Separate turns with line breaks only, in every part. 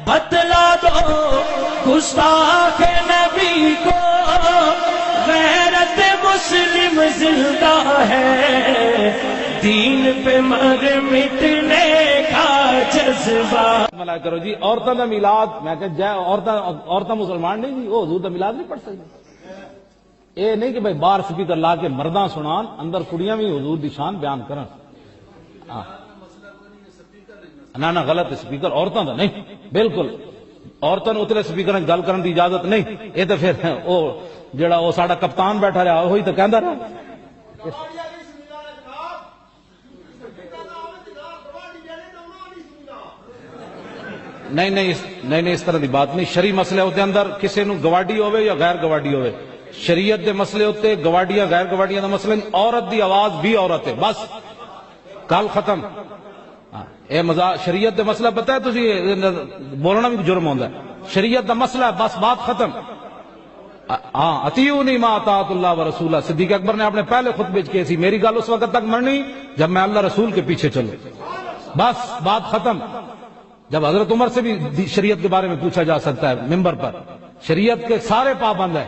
بتلا دو گستاخ نبی کو غیرت مسلم زندہ ہے، دین پہ مر مٹنے کا جذبہ.
ملا کرو جی عورتوں کا میلاد، میں کہ جائے عورتیں مسلمان نہیں جی، وہ حضور کا میلاد نہیں پڑھ سکتی. یہ نہیں کہ بھائی باہر سپیکر لا کے مرداں سنان، اندر کڑیاں بھی حضور دی شان بیان کرن. نہ غلط سپیکر عورتوں کا نہیں، بالکل عورتوں نے اتلے سپیکر گل کرن دی اجازت نہیں. یہ تو پھر وہ جڑا وہ ساڈا کپتان بیٹھا رہا وہی تو کہندا رہا. نہیں اس طرح دی بات نہیں. شرعی مسئلے ہوتے اندر کسی نو گواڈی ہوئے یا غیر گواڈی ہوئے، شریعت دے مسئلے ہوتے گواڈیاں غیر گواڈیاں دا مسئلہ نہیں. عورت دی آواز بھی عورت ہے، بس کل ختم. اے شریعت دے مسئلہ پتہ ہے تسی بولنا بھی جرم ہوندا ہے. شریعت دا مسئلہ ہے، بس بات ختم. ہاں اطیعونی ما اطاعت اللہ و رسولہ. صدیق اکبر نے اپنے پہلے خطبے وچ کہی سی میری گل اس وقت تک مننی جب میں اللہ رسول کے پیچھے چلوں، بس بات ختم. جب حضرت عمر سے بھی شریعت کے بارے میں پوچھا جا سکتا ہے ممبر پر، شریعت کے سارے پابند ہیں.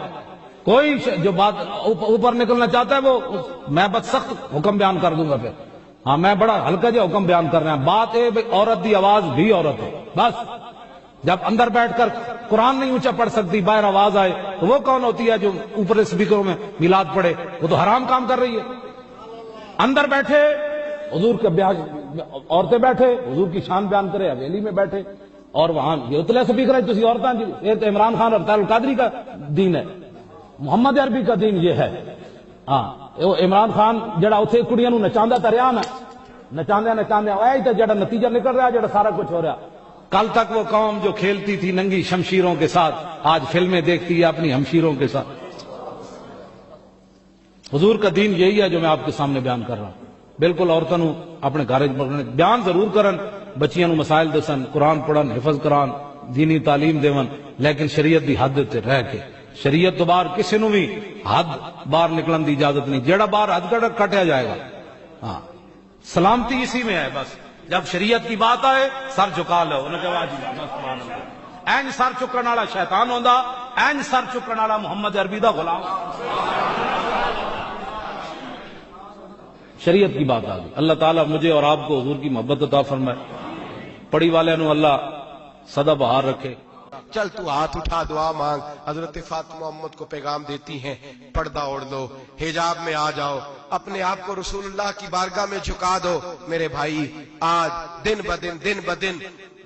کوئی جو بات اوپر نکلنا چاہتا ہے وہ میں بس سخت حکم بیان کر دوں گا. پھر ہاں میں بڑا ہلکا جا حکم بیان کر رہا ہوں. بات ہے عورت دی آواز بھی عورت ہے، بس. جب اندر بیٹھ کر قرآن نہیں اونچا پڑھ سکتی، باہر آواز آئے تو وہ کون ہوتی ہے جو اوپر سپیکروں میں میلاد پڑھے؟ وہ تو حرام کام کر رہی ہے. اندر بیٹھے حضور کے بیان، عورتیں بیٹھے حضور کی شان بیان کرے، حویلی میں بیٹھے اور وہاں یہ اتلے سپیکر ہے تسی عورتاں جی. یہ تو عمران خان اور طاہر القادری کا دین ہے، محمد عربی کا دین یہ ہے. ہاں عمران خان جڑا اتنے کڑیاں نو نچاندا تا رہیا نا، نچاندے اے تے جڑا نتیجہ نکل رہا، جڑا سارا کچھ ہو رہا. کل تک وہ قوم جو کھیلتی تھی ننگی شمشیروں کے ساتھ، آج فلمیں دیکھتی ہے اپنی ہمشیروں کے ساتھ. حضور کا دین یہی ہے جو میں آپ کے سامنے بیان کر رہا ہوں. بالکل عورتوں نو اپنے گھر بیان ضرور کرن، بچیاں نو مسائل دسن، قرآن پڑھن، حفظ کران، دینی تعلیم دیون، لیکن شریعت دی حد تے رہ کے. شریعت تو باہر کسی نو بھی حد باہر نکلن دی اجازت نہیں. جیڑا باہر حد کٹیا جائے گا. ہاں سلامتی اسی میں ہے. بس جب شریعت کی بات آئے سر جھکا لو. انہوں نے کہا جی سبحان اللہ. این سر چکن والا شیطان ہوندا، این سر چکن والا محمد عربی دا غلام. شریعت کی بات آ گئی. اللہ تعالیٰ مجھے اور آپ کو حضور کی محبت عطا فرمائے. پڑھی والے نو اللہ سدا بہار رکھے.
چل تو ہاتھ اٹھا دعا مانگ. حضرت فاطمہ محمد کو پیغام دیتی ہیں پردہ اوڑھ دو، حجاب میں آ جاؤ، اپنے آپ کو رسول اللہ کی بارگاہ میں جھکا دو. میرے بھائی آج دن بدن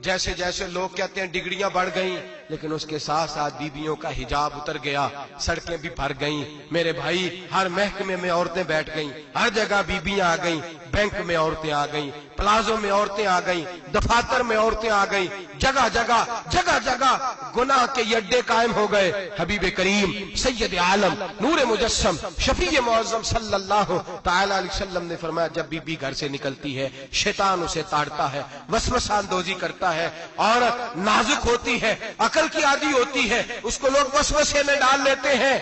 جیسے جیسے لوگ کہتے ہیں ڈگریاں بڑھ گئیں، لیکن اس کے ساتھ ساتھ بیویوں کا حجاب اتر گیا، سڑکیں بھی بھر گئیں. میرے بھائی ہر محکمے میں عورتیں بیٹھ گئیں، ہر جگہ بیویاں آ گئیں، بینک میں عورتیں آ گئیں، پلازوں میں عورتیں آ گئیں، دفاتر میں عورتیں آ گئیں. جگہ جگہ گناہ کے اڈے قائم ہو گئے. حبیب کریم سید عالم نور مجسم شفیع معظم صلی اللہ تعالی علیہ وسلم نے فرمایا جب بی گھر سے نکلتی ہے شیطان اسے تاڑتا ہے، وسوسہ اندوزی کرتا ہے. عورت نازک ہوتی ہے، عقل کی عادی ہوتی ہے، اس کو لوگ وسوسے میں ڈال لیتے ہیں.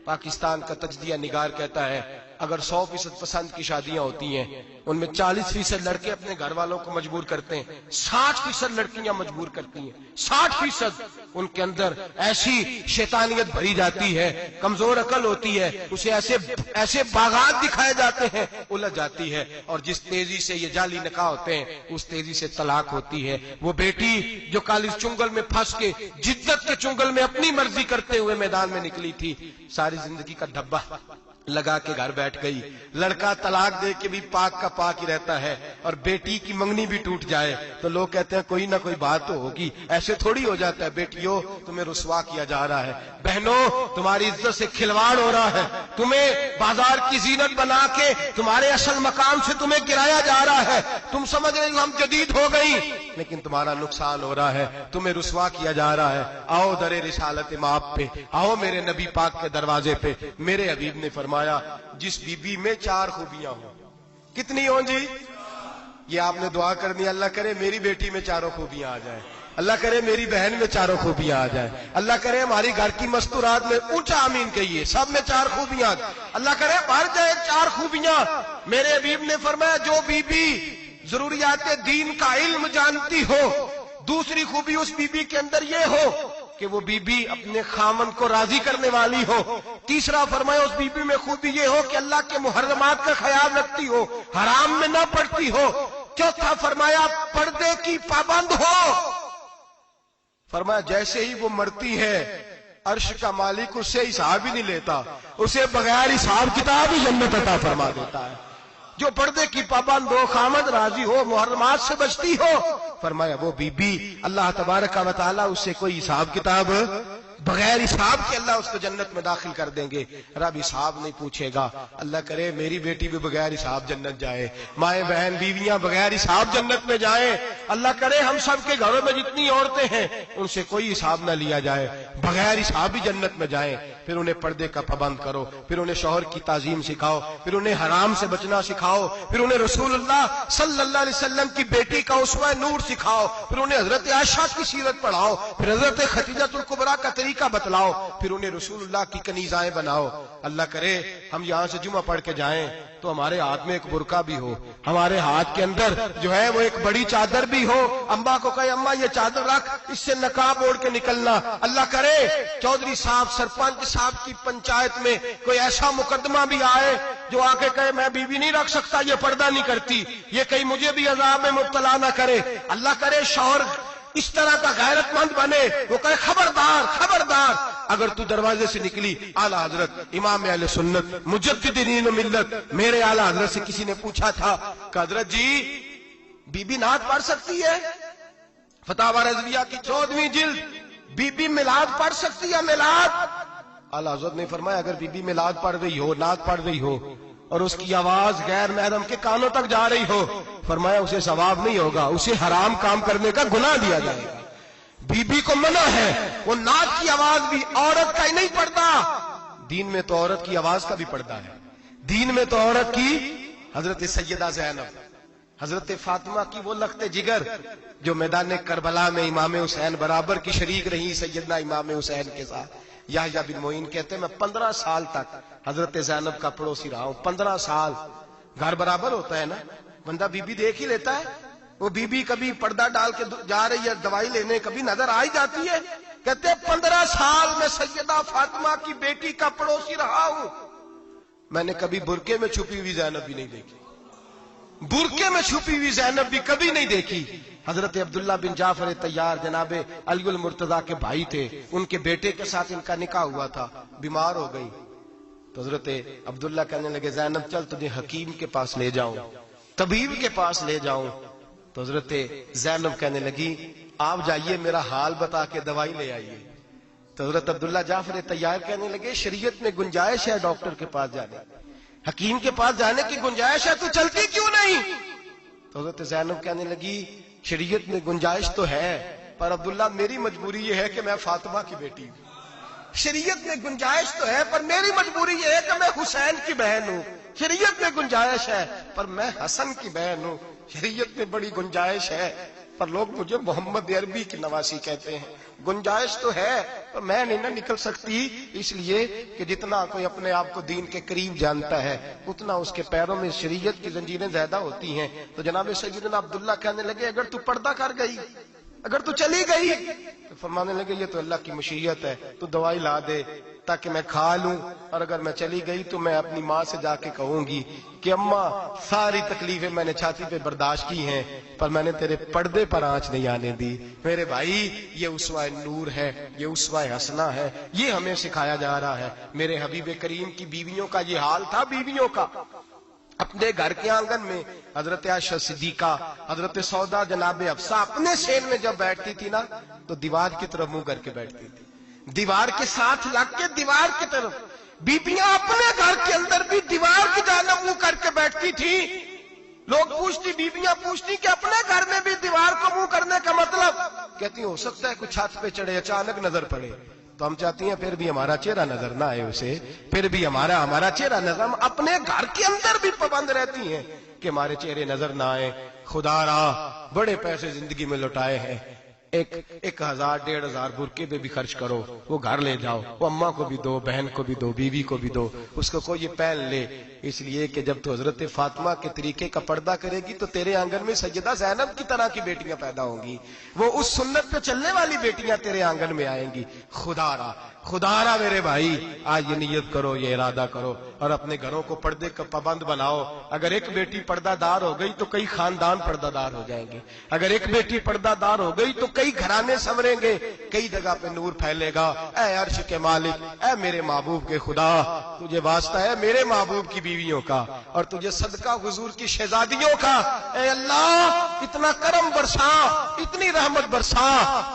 پاکستان کا تجزیہ نگار کہتا ہے اگر 100% پسند کی شادیاں ہوتی ہیں ان میں 40% لڑکے اپنے گھر والوں کو مجبور کرتے ہیں، 60% لڑکیاں مجبور کرتی ہیں. 60% ان کے اندر ایسی شیطانیت بھری جاتی ہے، کمزور عقل ہوتی ہے، اسے ایسے باغات دکھائے جاتے ہیں، الجھ جاتی ہے. اور جس تیزی سے یہ جعلی نکاح ہوتے ہیں اس تیزی سے طلاق ہوتی ہے. وہ بیٹی جو کالج چنگل میں پھنس کے جدت کے چنگل میں اپنی مرضی کرتے ہوئے میدان میں نکلی تھی، ساری زندگی کا ڈبہ لگا کے گھر بیٹھ گئی. لڑکا طلاق دے کے بھی پاک کا پاک ہی رہتا ہے اور بیٹی کی منگنی بھی ٹوٹ جائے تو لوگ کہتے ہیں کوئی نہ کوئی بات تو ہوگی. ایسے تھوڑی ہو جاتا ہے. بیٹیوں تمہیں رسوا کیا جا رہا ہے، بہنوں تمہاری عزت سے کھلواڑ ہو رہا ہے، تمہیں بازار کی زینت بنا کے تمہارے اصل مقام سے تمہیں گرایا جا رہا ہے. تم سمجھ رہے ہم جدید ہو گئی لیکن تمہارا نقصان ہو رہا ہے، تمہیں رسوا کیا جا رہا ہے. آؤ در رسالت ماپ پہ، آؤ میرے نبی پاک کے دروازے پہ. میرے حبیب نے فرمایا جس بی بی میں 4 خوبیاں ہوں. کتنی ہوں جی؟ یہ آپ نے دعا کرنی، اللہ کرے میری بیٹی میں 4 خوبیاں آ جائیں، اللہ کرے میری بہن میں 4 خوبیاں آ جائیں، اللہ کرے ہماری گھر کی مستورات میں اونچا آمین کہیے سب میں 4 خوبیاں، اللہ کرے بھر جائے 4 خوبیاں. میرے حبیب نے فرمایا جو بی بی ضروریات دین کا علم جانتی ہو، दूसरी खूबी उस बीबी के अंदर ये हो कि वो बीबी अपने खामन को राजी करने वाली हो। तीसरा फरमाया उस बीबी में खूबी ये हो कि अल्लाह के मुहर्रमात का ख्याल रखती हो, हराम में ना पड़ती हो। चौथा फरमाया पर्दे की पाबंद हो। फरमाया जैसे ही वो मरती है अर्श का मालिक उससे हिसाब ही नहीं लेता, उसे बगैर हिसाब किताब ही जन्नत अता फरमा देता है। जो पर्दे की पाबंद हो, खामद राजी हो, मुहर्रमात से बचती हो, फरमाया वो बीबी अल्लाह तबारक व तआला उससे कोई हिसाब किताब बगैर हिसाब के अल्लाह उसको जन्नत में दाखिल कर देंगे। रब हिसाब नहीं पूछेगा। अल्लाह करे मेरी बेटी भी बगैर हिसाब जन्नत जाए, माए बहन बीवियां बगैर हिसाब जन्नत में जाए। अल्लाह करे हम सब के घरों में जितनी औरतें हैं उनसे कोई हिसाब ना लिया जाए, बगैर हिसाब ही जन्नत में जाए। फिर उन्हें पर्दे का पाबंद करो, फिर उन्हें शौहर की ताजीम सिखाओ, फिर उन्हें हराम से बचना सिखाओ, फिर उन्हें रसूलुल्लाह सल्लल्लाहु अलैहि वसल्लम की बेटी का उसवा नूर सिखाओ, फिर उन्हें हजरत आयशा की सीरत पढ़ाओ, फिर हजरत खदीजतुल कुबरा का तरीका बतलाओ, फिर उन्हें रसूलुल्लाह की कनीज़ाएं बनाओ। अल्लाह करे हम यहां से जुमा पढ़ के जाएं तो हमारे हाथ में एक बुरका भी हो, हमारे हाथ के अंदर जो है वो एक बड़ी चादर भी हो। अम्मा को कहे अम्मा ये चादर रख, इससे नकाब ओढ़ के निकलना। अल्लाह करे चौधरी साहब सरपंच साहब की पंचायत में कोई ऐसा मुकदमा भी आए जो आके कहे मैं बीवी नहीं रख सकता, ये पर्दा नहीं करती, ये कहीं मुझे भी अजाब में मुब्तला ना करे। अल्लाह करे शौहर इस तरह का गैरतमंद बने, वो कहे खबरदार खबरदार, अगर तू दरवाजे से निकली आला हजरत इमाम अहले सुन्नत मुजद्दिदीन मिल्लत मेरे आला हजरत से किसी ने पूछा था कि हजरत जी बीबी नात पढ़ सकती है? फतावा रज़विया की 14वीं जिल्द, बीबी मिलाद पढ़ सकती है? मिलाद आला हजरत ने फरमाया अगर बीबी मिलाद पढ़ रही हो, नात पढ़ रही हो और उसकी आवाज गैर महरम के कानों तक जा रही हो, फरमाया उसे सवाब नहीं होगा, उसे हराम काम करने का गुनाह दिया जाएगा। बीबी को मना है, वो नात की आवाज भी औरत का ही नहीं पड़ता, दीन में तो औरत की आवाज का भी पड़ता है। दीन में तो औरत की हजरत सैयदा ज़ैनब, हजरत फातिमा की वो लख्ते जिगर जो मैदान करबला में इमाम हुसैन बराबर की शरीक रही सैयदना इमाम हुसैन के साथ। याह्या बिन मोइन कहते हैं मैं 15 साल तक हजरत ज़ैनब का पड़ोसी रहा हूं। 15 साल, घर बराबर होता है ना, बंदा बीबी देख ही लेता है। वो बीबी कभी पर्दा डाल के जा रही है दवाई लेने, कभी नजर आ ही जाती है। कहते 15 साल में सैयदा फातिमा की बेटी का पड़ोसी रहा हूं, मैंने कभी बुरके में छुपी हुई ज़ैनब भी नहीं देखी, बुरके में छुपी हुई ज़ैनब भी कभी नहीं देखी। हजरत अब्दुल्ला बिन जाफर तैयार जनाबे अलीउल मुर्तजा के भाई थे, उनके बेटे के साथ इनका निकाह हुआ था, बीमार हो गई तो हजरत अब्दुल्ला कहने लगे ज़ैनब चल तुझे हकीम के पास ले जाऊं, तबीब के पास ले जाऊं। तो हजरत ज़ैनब कहने लगी आप जाइए मेरा हाल बता के दवाई ले आइए। तो हजरत अब्दुल्ला जाफर तैयार कहने लगे शरीयत में गुंजाइश है डॉक्टर के पास जाने, हकीम के पास जाने की गुंजाइश है, तू चलती क्यों नहीं? तो हजरत ज़ैनब कहने लगी शरीयत में गुंजाइश तो है पर अब्दुल्ला मेरी मजबूरी ये है कि मैं फातिमा की बेटी हूं। शरीयत में गुंजाइश तो है पर मेरी मजबूरी ये है कि मैं हुसैन की बहन हूं। शरीयत में गुंजाइश है पर मैं हसन की बहन हूं। शरीयत में बड़ी गुंजाइश है पर लोग मुझे मोहम्मद अरबी की नवासी कहते हैं। गुंजाइश तो है पर मैं नहीं ना निकल सकती, इसलिए कि जितना कोई अपने आप को दीन के करीब जानता है उतना उसके पैरों में शरीयत की जंजीरें ज्यादा होती हैं। तो जनाब सैयदना अब्दुल्ला कहने लगे अगर तू पर्दा कर गई, अगर तू चली गई, तो फरमाने लगे ये तो अल्लाह की मशीयत है, तू दवाई ला दे ताकि मैं खा लूं, और अगर मैं चली गई तो मैं अपनी माँ से जाके कहूंगी कि अम्मा सारी तकलीफें मैंने छाती पे बर्दाश्त की हैं पर मैंने तेरे पर्दे पर आंच नहीं आने दी। मेरे भाई ये उसवा नूर है, ये उसवा हसना है, ये हमें सिखाया जा रहा है। मेरे हबीब करीम की बीवियों का ये हाल था, बीवियों का अपने घर के आंगन में हजरत आयशा सिद्दीका, हजरत सौदा जनाब हफ्सा अपने सेन में जब बैठती थी ना तो दीवार की तरफ मुंह करके बैठती थी, दीवार के साथ लग के दीवार की तरफ। बीबियां अपने घर के अंदर भी दीवार की जानिब मुंह करके बैठती थी। लोग पूछती, बीबियां पूछती कि अपने घर में भी दीवार को मुंह करने का मतलब? कहती हो सकता है कुछ छत पे चढ़े अचानक नजर पड़े तो हम चाहती हैं फिर भी हमारा चेहरा नजर ना आए उसे, फिर भी हमारा चेहरा नजर। हम अपने घर के अंदर भी पाबंद रहती हैं कि हमारे चेहरे नजर ना आए। खुदा रा बड़े पैसे जिंदगी में लुटाए हैं, एक 1000 1500 बुरके पे भी खर्च करो, वो घर ले जाओ, वो अम्मा को भी दो, बहन को भी दो, बीवी को भी दो, उसको कोई ये पहन ले। इसलिए कि जब तो हजरत फातिमा के तरीके का पर्दा करेगी तो तेरे आंगन में सैयदा ज़ैनब की तरह की बेटियां पैदा होंगी, वो उस सुन्नत पे चलने वाली बेटियां तेरे आंगन में आएंगी। खुदारा मेरे भाई, आज ये नियत करो, ये इरादा करो और अपने घरों को पर्दे का पाबंद बनाओ। अगर एक बेटी पर्दादार हो गई तो कई खानदान पर्दादार हो जाएंगे, अगर एक बेटी पर्दादार हो गई तो कई घराने संवरेंगे, कई जगह पे नूर फैलेगा। ऐ अर्श के मालिक, ऐ मेरे महबूब के खुदा, तुझे वास्ता है मेरे महबूब की बीवियों का और तुझे सदका हुजूर की शहजादियों का। ऐ अल्लाह, इतना करम बरसा, इतनी रहमत बरसा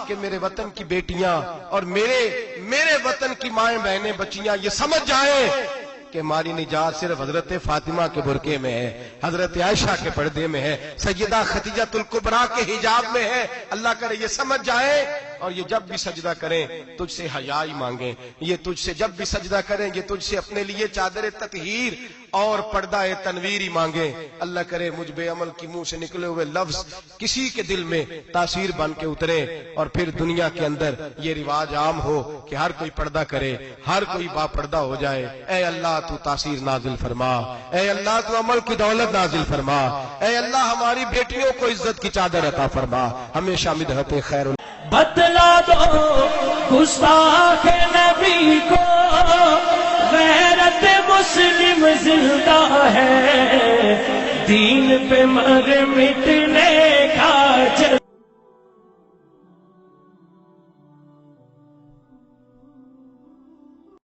कि मेरे वतन की बेटियां और मेरे वतन की माएं बहनें बच्चियां ये समझ जाएं कि हमारी निजात सिर्फ हजरत फातिमा के बुरके में है, हजरत आयशा के पर्दे में है, सैयदा खदीजतुल कुबरा के हिजाब में है। अल्लाह करे ये समझ जाए और ये जब भी सजदा करें तुझसे हयाई मांगे, ये तुझसे जब भी सजदा करें ये तुझसे अपने लिए चादर ततहीर और पर्दा तनवीर ही मांगे। अल्लाह करे मुझ बेअमल की मुंह से निकले हुए लफ्ज किसी के दिल में तासीर बन के उतरे और फिर दुनिया के अंदर ये रिवाज आम हो कि हर कोई पर्दा करे, हर कोई बापर्दा हो जाए। ऐ अल्लाह तू तासीर नाजिल फरमा, ऐ अल्लाह तू अमल की दौलत नाजिल फरमा, ऐ अल्लाह हमारी बेटियों को इज्जत की चादर अता फरमा, हमेशा मिदहत खैर।
बतला दो गुस्ताख नबी को, गैरत मुस्लिम जिंदा है, दीन पे मर मिटने का